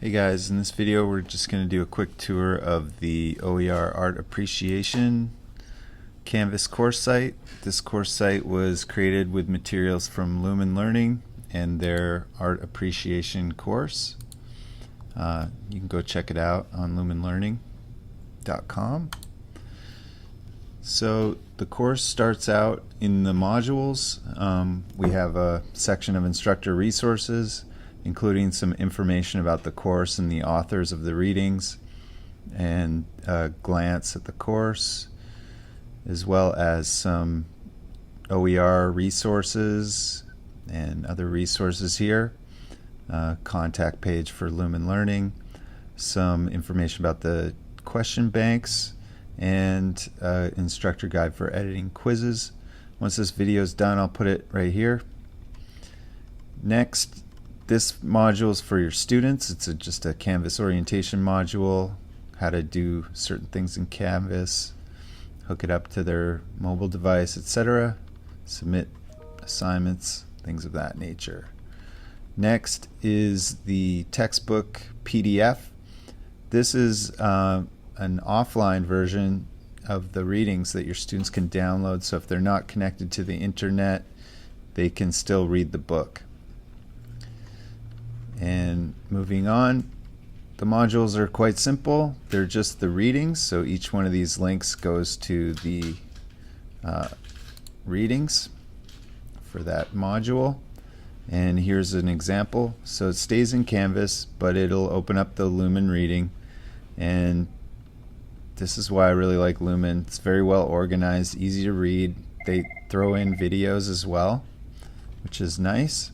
Hey guys, in this video we're just going to do a quick tour of the OER Art Appreciation Canvas course site. This course site was created with materials from Lumen Learning and their Art Appreciation course. You can go check it out on lumenlearning.com. So the course starts out in the modules. We have a section of Instructor Resources, including some information about the course and the authors of the readings, and a glance at the course, as well as some OER resources and other resources here, contact page for Lumen Learning, some information about the question banks, and instructor guide for editing quizzes. Once this video is done, I'll put it right here. Next, this module is for your students. It's just a Canvas orientation module, how to do certain things in Canvas, hook it up to their mobile device, etc., submit assignments, things of that nature. Next is the textbook PDF. This is an offline version of the readings that your students can download, so if they're not connected to the internet, they can still read the book. And moving on, the modules are quite simple. They're just the readings, so each one of these links goes to the readings for that module. And here's an example. So it stays in Canvas, but it'll open up the Lumen reading. And this is why I really like Lumen. It's very well organized, easy to read. They throw in videos as well, which is nice.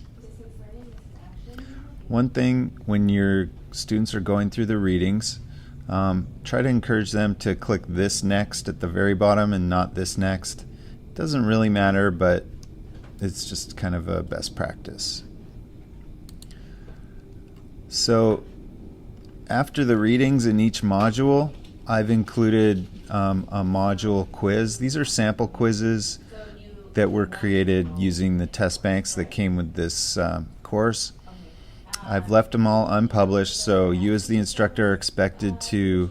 One thing when your students are going through the readings, try to encourage them to click this next at the very bottom and not this next. It doesn't really matter, but it's just kind of a best practice. So after the readings in each module, I've included a module quiz. These are sample quizzes that were created using the test banks that came with this course. I've left them all unpublished, so you as the instructor are expected to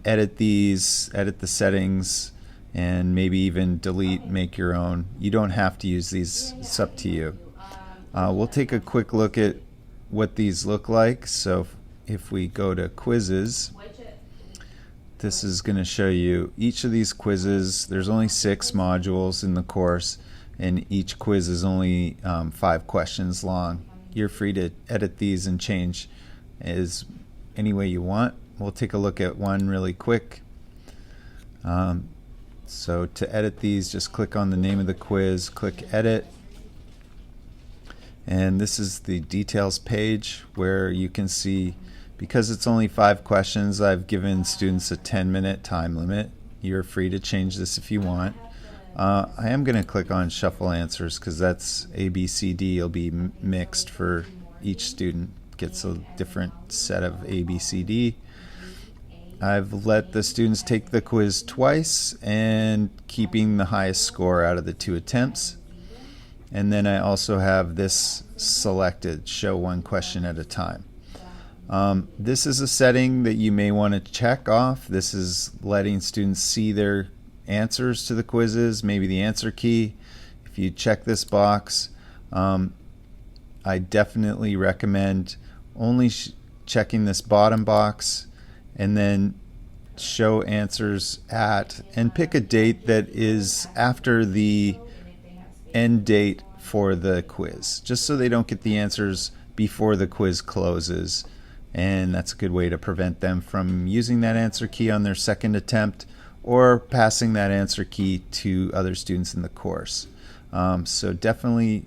edit these, edit the settings, and maybe even delete, make your own. You don't have to use these, it's up to you. We'll take a quick look at what these look like. So if we go to quizzes, this is going to show you each of these quizzes. There's only 6 modules in the course, and each quiz is only 5 questions long. You're free to edit these and change as any way you want. We'll take a look at one really quick. So to edit these, just click on the name of the quiz, click edit, and this is the details page where you can see, because it's only 5 questions, I've given students a 10-minute time limit. You're free to change this if you want. I am going to click on shuffle answers because that's A, B, C, D will be mixed for each student. Gets a different set of A, B, C, D. I've let the students take the quiz twice and keeping the highest score out of the 2 attempts. And then I also have this selected, show 1 question at a time. This is a setting that you may want to check off. This is letting students see their answers to the quizzes, maybe the answer key. If you check this box, I definitely recommend only checking this bottom box and then show answers at, and pick a date that is after the end date for the quiz, just so they don't get the answers before the quiz closes. And that's a good way to prevent them from using that answer key on their second attempt or passing that answer key to other students in the course. So definitely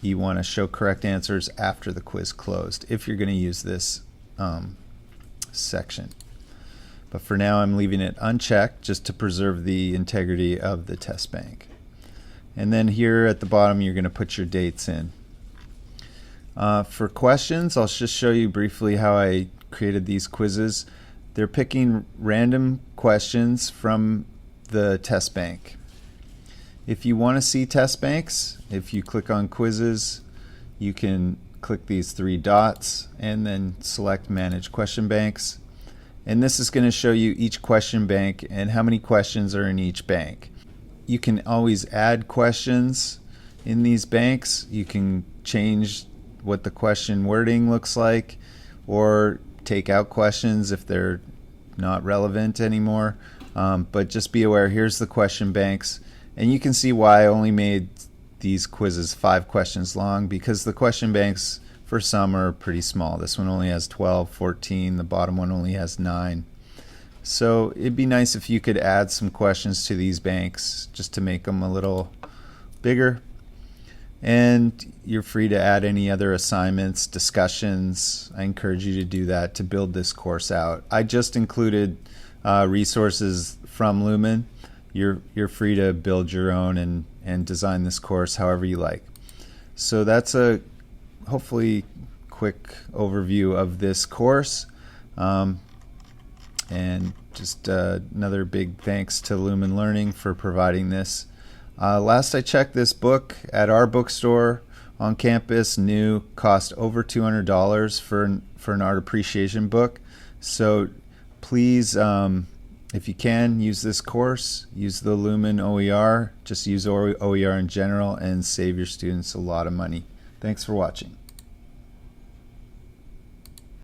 you want to show correct answers after the quiz closed if you're going to use this section. But for now I'm leaving it unchecked just to preserve the integrity of the test bank. And then here at the bottom you're going to put your dates in. For questions, I'll just show you briefly how I created these quizzes. They're picking random questions from the test bank. If you want to see test banks, if you click on quizzes, you can click these three dots and then select Manage Question Banks. And this is going to show you each question bank and how many questions are in each bank. You can always add questions in these banks. You can change what the question wording looks like or take out questions if they're not relevant anymore. But just be aware, here's the question banks. And you can see why I only made these quizzes 5 questions long, because the question banks for some are pretty small. This one only has 12, 14. The bottom one only has 9. So it'd be nice if you could add some questions to these banks just to make them a little bigger. And you're free to add any other assignments, discussions. I encourage you to do that to build this course out. I just included resources from Lumen. You're free to build your own and design this course however you like. So that's a hopefully quick overview of this course. And just another big thanks to Lumen Learning for providing this. Last I checked, this book at our bookstore on campus, new, cost over $200 for an art appreciation book. So please, if you can, use this course, use the Lumen OER, just use OER in general, and save your students a lot of money. Thanks for watching.